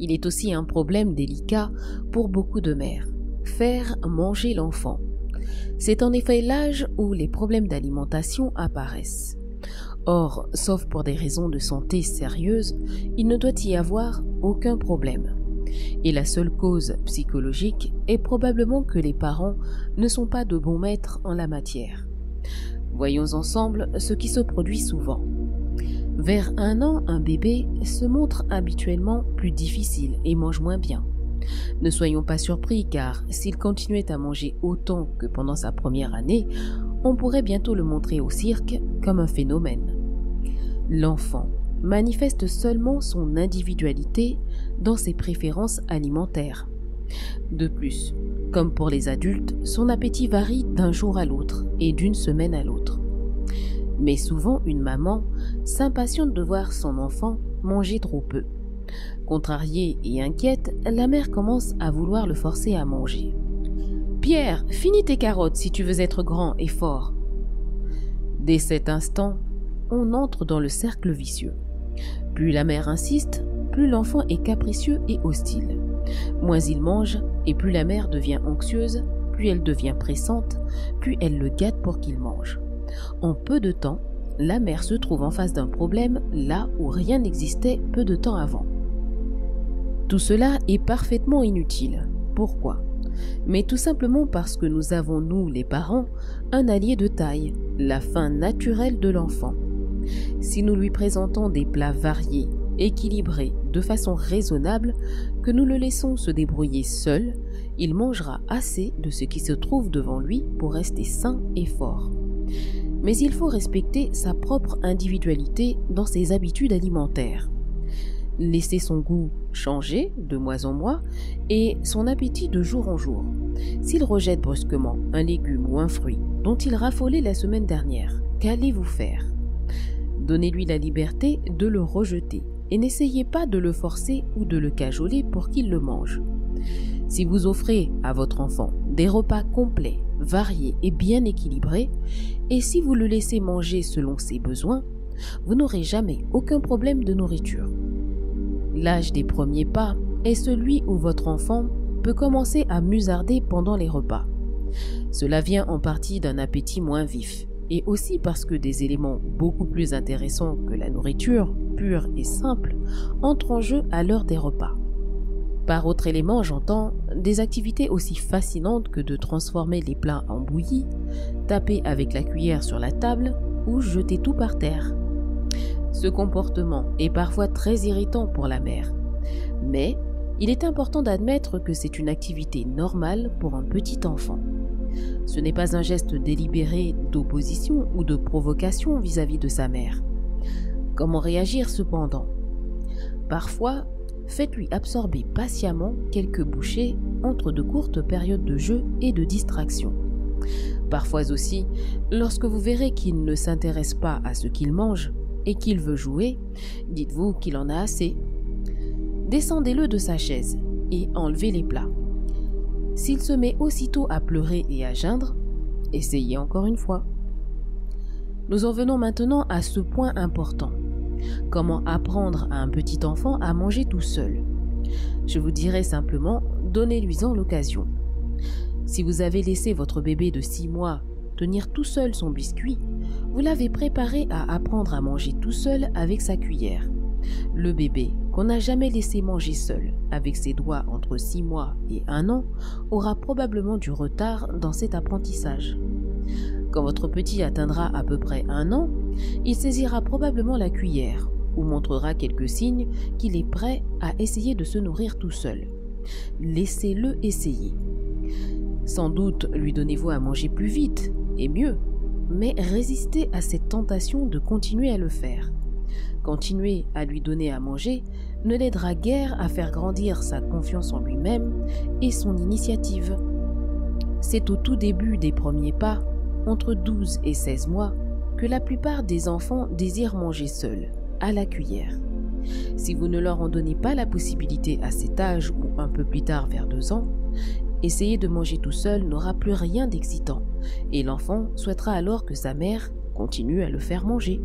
Il est aussi un problème délicat pour beaucoup de mères. Faire manger l'enfant. C'est en effet l'âge où les problèmes d'alimentation apparaissent. Or, sauf pour des raisons de santé sérieuses, il ne doit y avoir aucun problème. Et la seule cause psychologique est probablement que les parents ne sont pas de bons maîtres en la matière. Voyons ensemble ce qui se produit souvent. Vers 1 an, un bébé se montre habituellement plus difficile et mange moins bien. Ne soyons pas surpris car s'il continuait à manger autant que pendant sa première année, on pourrait bientôt le montrer au cirque comme un phénomène. L'enfant manifeste seulement son individualité dans ses préférences alimentaires. De plus, comme pour les adultes, son appétit varie d'un jour à l'autre et d'une semaine à l'autre. Mais souvent, une maman s'impatiente de voir son enfant manger trop peu. Contrariée et inquiète, la mère commence à vouloir le forcer à manger. « Pierre, finis tes carottes si tu veux être grand et fort. » Dès cet instant, on entre dans le cercle vicieux. Plus la mère insiste, plus l'enfant est capricieux et hostile. Moins il mange, et plus la mère devient anxieuse, plus elle devient pressante, plus elle le gâte pour qu'il mange. En peu de temps, la mère se trouve en face d'un problème là où rien n'existait peu de temps avant. Tout cela est parfaitement inutile. Pourquoi ? Mais tout simplement parce que nous avons, nous les parents, un allié de taille, la faim naturelle de l'enfant. Si nous lui présentons des plats variés, équilibrés, de façon raisonnable, que nous le laissons se débrouiller seul, il mangera assez de ce qui se trouve devant lui pour rester sain et fort. Mais il faut respecter sa propre individualité dans ses habitudes alimentaires. Laisser son goût changer de mois en mois et son appétit de jour en jour. S'il rejette brusquement un légume ou un fruit dont il raffolait la semaine dernière, qu'allez-vous faire ? Donnez-lui la liberté de le rejeter et n'essayez pas de le forcer ou de le cajoler pour qu'il le mange. Si vous offrez à votre enfant des repas complets, variés et bien équilibrés, et si vous le laissez manger selon ses besoins, vous n'aurez jamais aucun problème de nourriture. L'âge des premiers pas est celui où votre enfant peut commencer à musarder pendant les repas. Cela vient en partie d'un appétit moins vif et aussi parce que des éléments beaucoup plus intéressants que la nourriture, pure et simple, entrent en jeu à l'heure des repas. Par autre élément, j'entends des activités aussi fascinantes que de transformer les plats en bouillie, taper avec la cuillère sur la table ou jeter tout par terre. Ce comportement est parfois très irritant pour la mère, mais il est important d'admettre que c'est une activité normale pour un petit enfant. Ce n'est pas un geste délibéré d'opposition ou de provocation vis-à-vis de sa mère. Comment réagir cependant ? Parfois, faites-lui absorber patiemment quelques bouchées entre de courtes périodes de jeu et de distraction. Parfois aussi, lorsque vous verrez qu'il ne s'intéresse pas à ce qu'il mange et qu'il veut jouer, dites-vous qu'il en a assez. Descendez-le de sa chaise et enlevez les plats. S'il se met aussitôt à pleurer et à geindre, essayez encore une fois. Nous en venons maintenant à ce point important. Comment apprendre à un petit enfant à manger tout seul ? Je vous dirais simplement, donnez-lui-en l'occasion. Si vous avez laissé votre bébé de 6 mois tenir tout seul son biscuit, vous l'avez préparé à apprendre à manger tout seul avec sa cuillère. Le bébé qu'on n'a jamais laissé manger seul, avec ses doigts entre 6 mois et 1 an, aura probablement du retard dans cet apprentissage. Quand votre petit atteindra à peu près 1 an, il saisira probablement la cuillère ou montrera quelques signes qu'il est prêt à essayer de se nourrir tout seul. Laissez-le essayer. Sans doute lui donnez-vous à manger plus vite et mieux, mais résistez à cette tentation de continuer à le faire. Continuer à lui donner à manger ne l'aidera guère à faire grandir sa confiance en lui-même et son initiative. C'est au tout début des premiers pas, entre 12 et 16 mois, que la plupart des enfants désirent manger seuls, à la cuillère. Si vous ne leur en donnez pas la possibilité à cet âge ou un peu plus tard vers 2 ans, essayer de manger tout seul n'aura plus rien d'excitant et l'enfant souhaitera alors que sa mère continue à le faire manger.